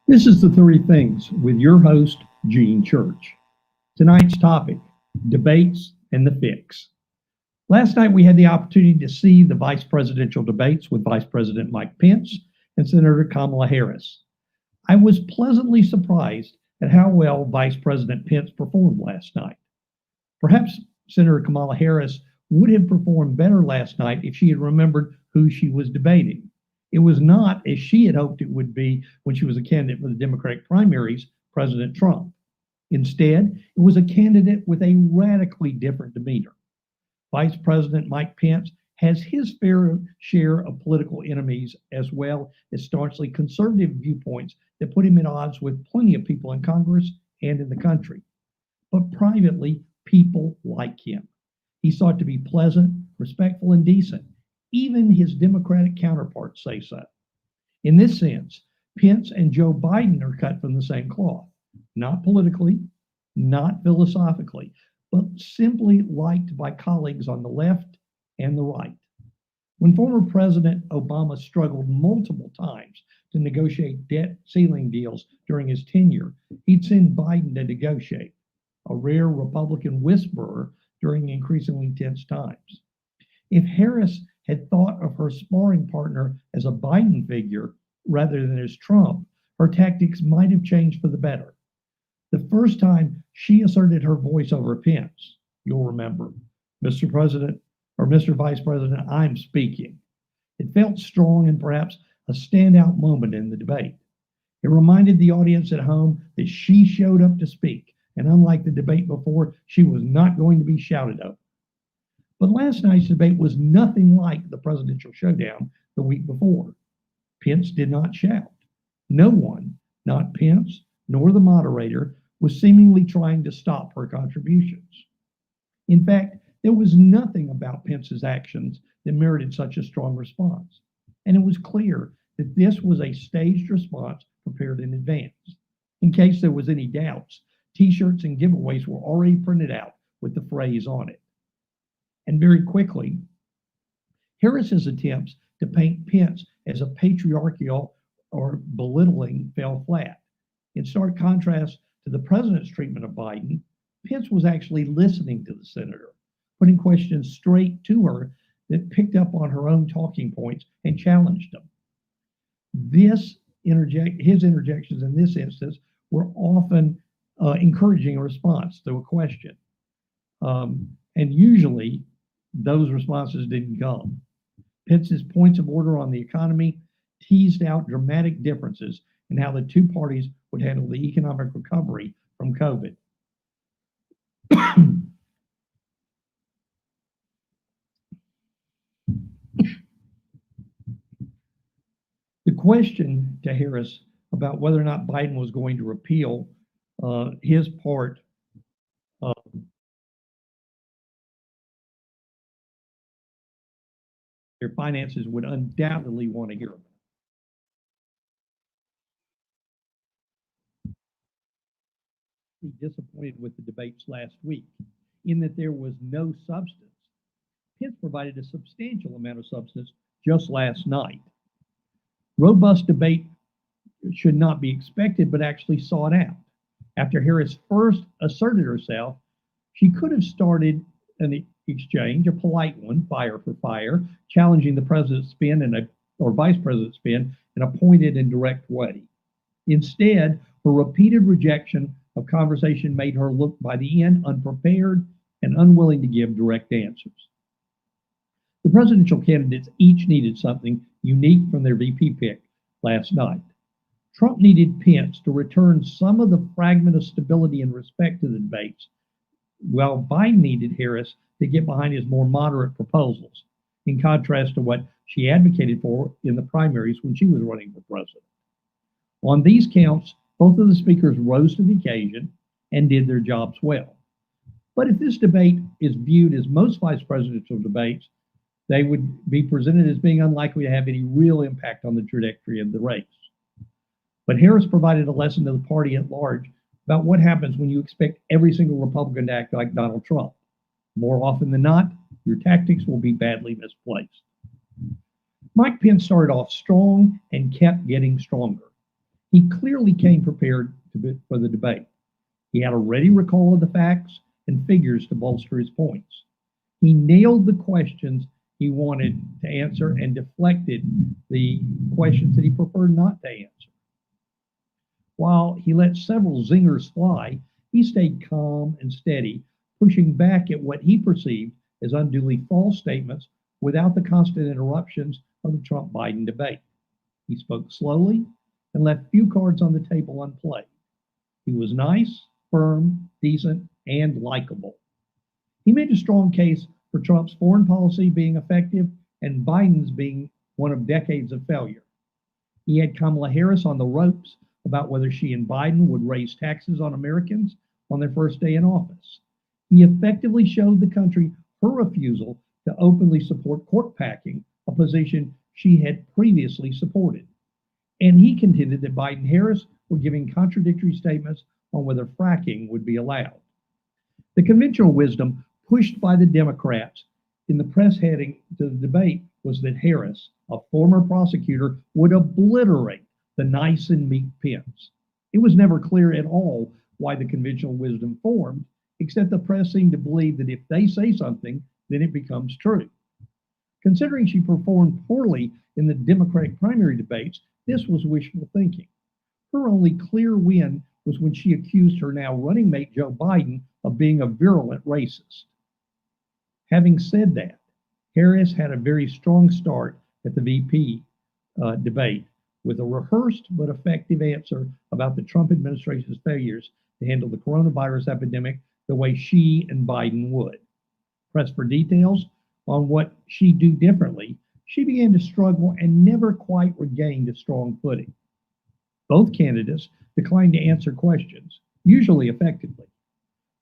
This is the Three Things with your host, Gene Church. Tonight's topic, debates and the fix. Last night we had the opportunity to see the vice presidential debates with Vice President Mike Pence and Senator Kamala Harris. I was pleasantly surprised at how well Vice President Pence performed last night. Perhaps Senator Kamala Harris would have performed better last night if she had remembered who she was debating. It was not as she had hoped it would be when she was a candidate for the Democratic primaries, President Trump. Instead, it was a candidate with a radically different demeanor. Vice President Mike Pence has his fair share of political enemies as well as staunchly conservative viewpoints that put him at odds with plenty of people in Congress and in the country. But privately, people like him. He sought to be pleasant, respectful, and decent. Even his Democratic counterparts say so. In this sense, Pence and Joe Biden are cut from the same cloth, not politically, not philosophically, but simply liked by colleagues on the left and the right. When former President Obama struggled multiple times to negotiate debt ceiling deals during his tenure, he'd send Biden to negotiate, a rare Republican whisperer during increasingly tense times. If Harris had thought of her sparring partner as a Biden figure rather than as Trump, her tactics might have changed for the better. The first time she asserted her voice over Pence, you'll remember, Mr. President or Mr. Vice President, I'm speaking. It felt strong and perhaps a standout moment in the debate. It reminded the audience at home that she showed up to speak, and unlike the debate before, she was not going to be shouted over. But last night's debate was nothing like the presidential showdown the week before. Pence did not shout. No one, not Pence nor the moderator, was seemingly trying to stop her contributions. In fact, there was nothing about Pence's actions that merited such a strong response. And it was clear that this was a staged response prepared in advance. In case there was any doubts, t-shirts and giveaways were already printed out with the phrase on it. And very quickly, Harris's attempts to paint Pence as a patriarchal or belittling fell flat. In stark contrast to the president's treatment of Biden, Pence was actually listening to the senator, putting questions straight to her that picked up on her own talking points and challenged them. His interjections in this instance were often encouraging a response to a question. And usually, those responses didn't come. Pence's points of order on the economy teased out dramatic differences in how the two parties would handle the economic recovery from COVID. The question to Harris about whether or not Biden was going to repeal his part of their finances would undoubtedly want to hear about. Disappointed with the debates last week in that there was no substance. Pence provided a substantial amount of substance just last night. Robust debate should not be expected, but actually sought out. After Harris first asserted herself, she could have started an exchange, a polite one, fire for fire, challenging the president's spin or vice president's spin in a pointed and direct way. Instead, her repeated rejection of conversation made her look by the end unprepared and unwilling to give direct answers. The presidential candidates each needed something unique from their VP pick last night. Trump needed Pence to return some of the fragment of stability and respect to the debates, while Biden needed Harris to get behind his more moderate proposals, in contrast to what she advocated for in the primaries when she was running for president. On these counts, both of the speakers rose to the occasion and did their jobs well. But if this debate is viewed as most vice presidential debates, they would be presented as being unlikely to have any real impact on the trajectory of the race. But Harris provided a lesson to the party at large about what happens when you expect every single Republican to act like Donald Trump. More often than not, your tactics will be badly misplaced. Mike Pence started off strong and kept getting stronger. He clearly came prepared for the debate. He had a ready recall of the facts and figures to bolster his points. He nailed the questions he wanted to answer and deflected the questions that he preferred not to answer. While he let several zingers fly, he stayed calm and steady, pushing back at what he perceived as unduly false statements without the constant interruptions of the Trump-Biden debate. He spoke slowly and left few cards on the table unplayed. He was nice, firm, decent, and likable. He made a strong case for Trump's foreign policy being effective and Biden's being one of decades of failure. He had Kamala Harris on the ropes about whether she and Biden would raise taxes on Americans on their first day in office. He effectively showed the country her refusal to openly support court packing, a position she had previously supported. And he contended that Biden and Harris were giving contradictory statements on whether fracking would be allowed. The conventional wisdom pushed by the Democrats in the press heading to the debate was that Harris, a former prosecutor, would obliterate the nice and meek Pence. It was never clear at all why the conventional wisdom formed, except the press seemed to believe that if they say something, then it becomes true. Considering she performed poorly in the Democratic primary debates, this was wishful thinking. Her only clear win was when she accused her now running mate Joe Biden of being a virulent racist. Having said that, Harris had a very strong start at the VP debate with a rehearsed but effective answer about the Trump administration's failures to handle the coronavirus epidemic the way she and Biden would. Pressed for details on what she'd do differently, she began to struggle and never quite regained a strong footing. Both candidates declined to answer questions, usually effectively.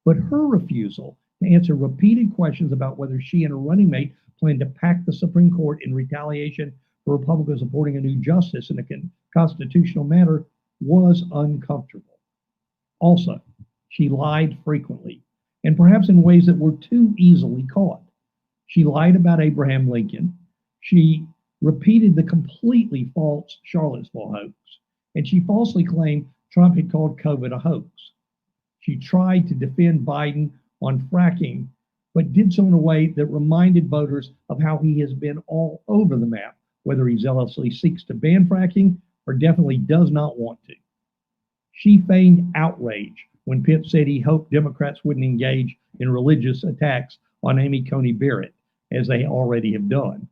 But her refusal to answer repeated questions about whether she and her running mate planned to pack the Supreme Court in retaliation for Republicans supporting a new justice in a constitutional matter was uncomfortable. Also, she lied frequently, and perhaps in ways that were too easily caught. She lied about Abraham Lincoln. She repeated the completely false Charlottesville hoax, and she falsely claimed Trump had called COVID a hoax. She tried to defend Biden on fracking, but did so in a way that reminded voters of how he has been all over the map, whether he zealously seeks to ban fracking or definitely does not want to. She feigned outrage when Pence said he hoped Democrats wouldn't engage in religious attacks on Amy Coney Barrett, as they already have done.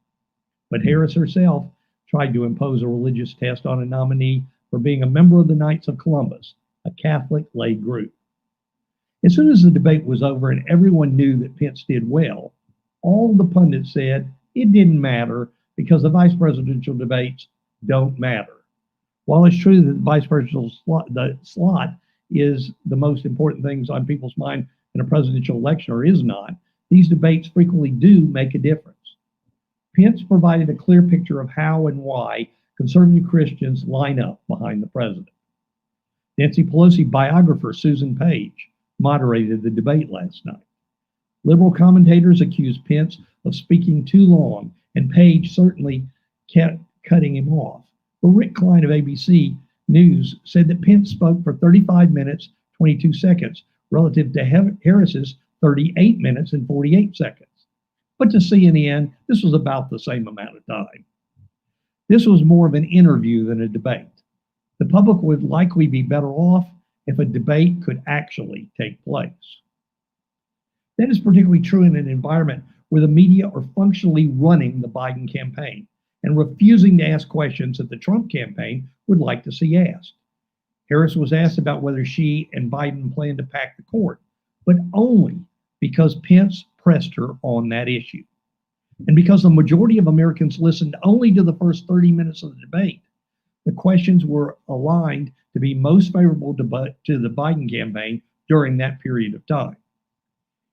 But Harris herself tried to impose a religious test on a nominee for being a member of the Knights of Columbus, a Catholic lay group. As soon as the debate was over and everyone knew that Pence did well, all the pundits said it didn't matter because the vice presidential debates don't matter. While it's true that the vice presidential slot is the most important things on people's mind in a presidential election, or is not, these debates frequently do make a difference. Pence provided a clear picture of how and why conservative Christians line up behind the president. Nancy Pelosi biographer Susan Page moderated the debate last night. Liberal commentators accused Pence of speaking too long, and Page certainly kept cutting him off. But Rick Klein of ABC News said that Pence spoke for 35 minutes, 22 seconds, relative to Harris's 38 minutes and 48 seconds. But to CNN, this was about the same amount of time. This was more of an interview than a debate. The public would likely be better off if a debate could actually take place. That is particularly true in an environment where the media are functionally running the Biden campaign and refusing to ask questions that the Trump campaign would like to see asked. Harris was asked about whether she and Biden planned to pack the court, but only because Pence pressed her on that issue. And because the majority of Americans listened only to the first 30 minutes of the debate, the questions were aligned to be most favorable to the Biden campaign during that period of time.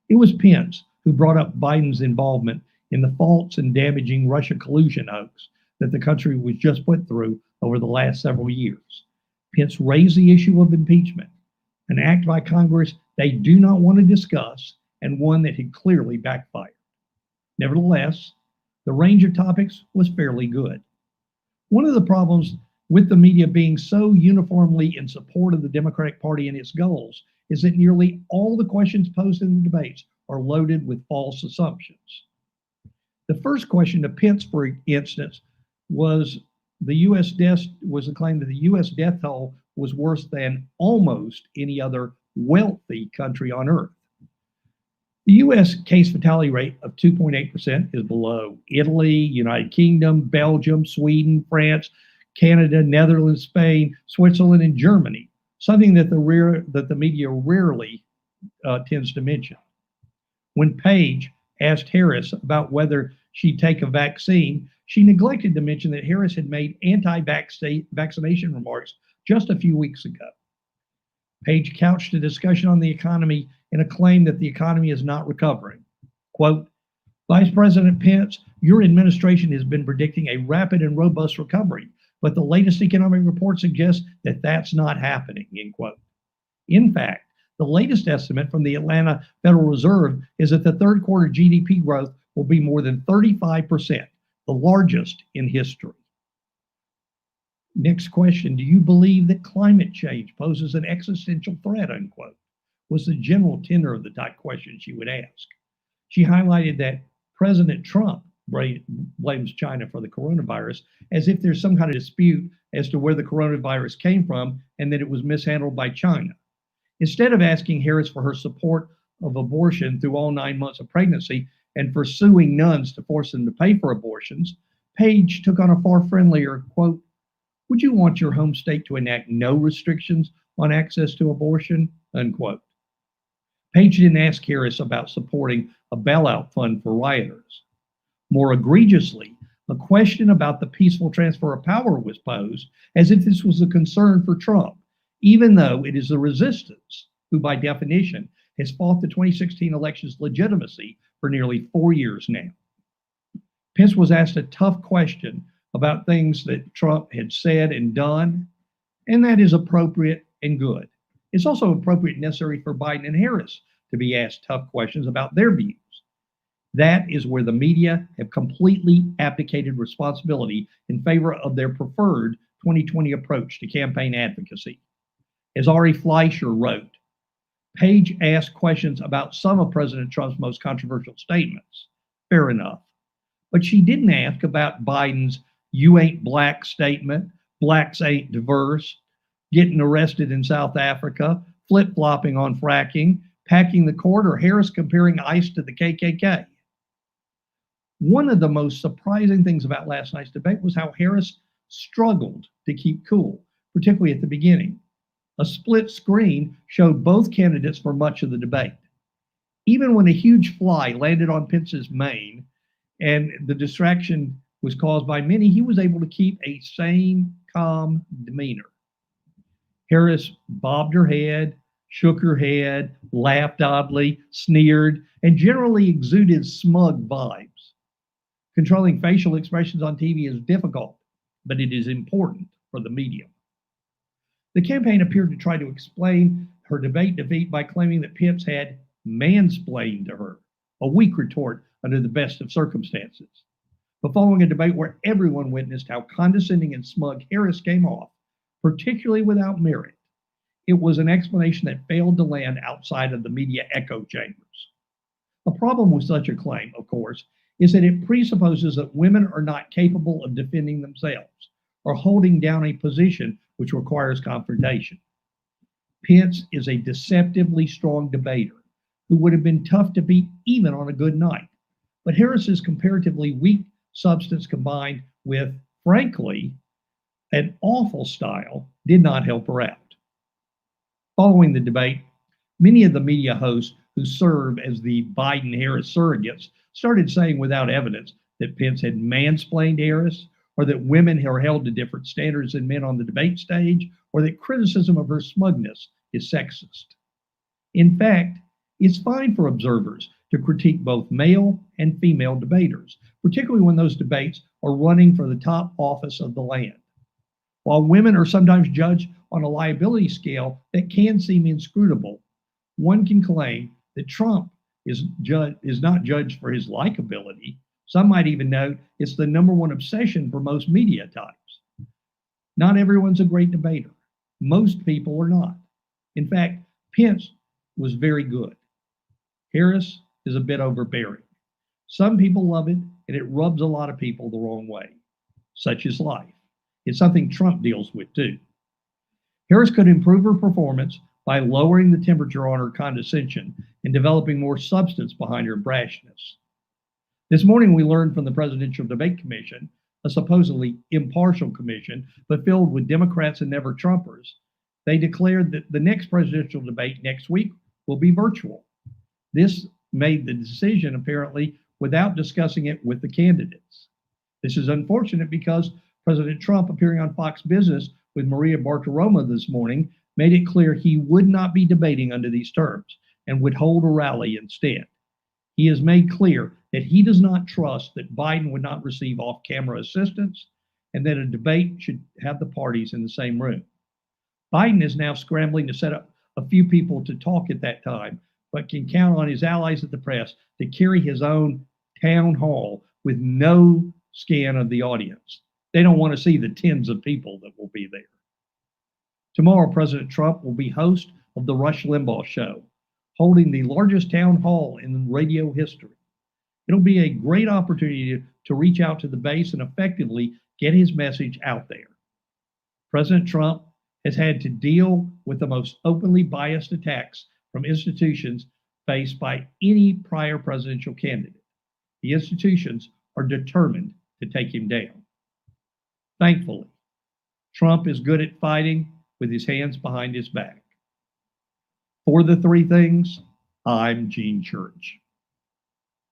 It was Pence who brought up Biden's involvement in the false and damaging Russia collusion hoax that the country was just put through over the last several years. Pence raised the issue of impeachment, an act by Congress they do not want to discuss and one that had clearly backfired. Nevertheless, the range of topics was fairly good. One of the problems with the media being so uniformly in support of the Democratic Party and its goals, is that nearly all the questions posed in the debates are loaded with false assumptions. The first question to Pence, for instance, was the claim that the U.S. death toll was worse than almost any other wealthy country on earth. The U.S. case fatality rate of 2.8% is below Italy, United Kingdom, Belgium, Sweden, France, Canada, Netherlands, Spain, Switzerland, and Germany, something that the media rarely tends to mention. When Page asked Harris about whether she'd take a vaccine, she neglected to mention that Harris had made anti-vaccination remarks just a few weeks ago. Page couched a discussion on the economy in a claim that the economy is not recovering. Quote, Vice President Pence, your administration has been predicting a rapid and robust recovery, but the latest economic report suggests that that's not happening, end quote. In fact, the latest estimate from the Atlanta Federal Reserve is that the third quarter GDP growth will be more than 35%, the largest in history. Next question, do you believe that climate change poses an existential threat, unquote, was the general tenor of the type question she would ask. She highlighted that President Trump blames China for the coronavirus as if there's some kind of dispute as to where the coronavirus came from and that it was mishandled by China. Instead of asking Harris for her support of abortion through all 9 months of pregnancy and for suing nuns to force them to pay for abortions, Page took on a far friendlier, quote, would you want your home state to enact no restrictions on access to abortion, unquote. Page didn't ask Harris about supporting a bailout fund for rioters. More egregiously, a question about the peaceful transfer of power was posed as if this was a concern for Trump, even though it is the resistance who, by definition, has fought the 2016 election's legitimacy for nearly 4 years now. Pence was asked a tough question about things that Trump had said and done, and that is appropriate and good. It's also appropriate and necessary for Biden and Harris to be asked tough questions about their views. That is where the media have completely abdicated responsibility in favor of their preferred 2020 approach to campaign advocacy. As Ari Fleischer wrote, Page asked questions about some of President Trump's most controversial statements. Fair enough. But she didn't ask about Biden's "you ain't black" statement, blacks ain't diverse, getting arrested in South Africa, flip-flopping on fracking, packing the court, or Harris comparing ICE to the KKK. One of the most surprising things about last night's debate was how Harris struggled to keep cool, particularly at the beginning. A split screen showed both candidates for much of the debate. Even when a huge fly landed on Pence's mane and the distraction was caused by many, he was able to keep a sane, calm demeanor. Harris bobbed her head, shook her head, laughed oddly, sneered, and generally exuded smug vibes. Controlling facial expressions on TV is difficult, but it is important for the medium. The campaign appeared to try to explain her debate defeat by claiming that Pence had mansplained to her, a weak retort under the best of circumstances. But following a debate where everyone witnessed how condescending and smug Harris came off, particularly without merit, it was an explanation that failed to land outside of the media echo chambers. The problem with such a claim, of course, is that it presupposes that women are not capable of defending themselves or holding down a position which requires confrontation. Pence is a deceptively strong debater who would have been tough to beat even on a good night. But Harris's comparatively weak substance combined with, frankly, an awful style did not help her out. Following the debate, many of the media hosts who serve as the Biden-Harris surrogates started saying without evidence that Pence had mansplained Harris, or that women are held to different standards than men on the debate stage, or that criticism of her smugness is sexist. In fact, it's fine for observers to critique both male and female debaters, particularly when those debates are running for the top office of the land. While women are sometimes judged on a liability scale that can seem inscrutable, one can claim that Trump is not judged for his likability. Some might even note it's the number one obsession for most media types. Not everyone's a great debater. Most people are not. In fact, Pence was very good. Harris is a bit overbearing. Some people love it, and it rubs a lot of people the wrong way. Such is life. It's something Trump deals with too. Harris could improve her performance by lowering the temperature on her condescension and developing more substance behind her brashness. This morning, we learned from the Presidential Debate Commission, a supposedly impartial commission, but filled with Democrats and never Trumpers. They declared that the next presidential debate next week will be virtual. This made the decision, apparently, without discussing it with the candidates. This is unfortunate because President Trump, appearing on Fox Business with Maria Bartiromo this morning, made it clear he would not be debating under these terms and would hold a rally instead. He has made clear that he does not trust that Biden would not receive off-camera assistance and that a debate should have the parties in the same room. Biden is now scrambling to set up a few people to talk at that time, but can count on his allies at the press to carry his own town hall with no scan of the audience. They don't want to see the tens of people that will be there. Tomorrow, President Trump will be host of the Rush Limbaugh Show, holding the largest town hall in radio history. It'll be a great opportunity to reach out to the base and effectively get his message out there. President Trump has had to deal with the most openly biased attacks from institutions faced by any prior presidential candidate. The institutions are determined to take him down. Thankfully, Trump is good at fighting with his hands behind his back. For the three things, I'm Gene Church.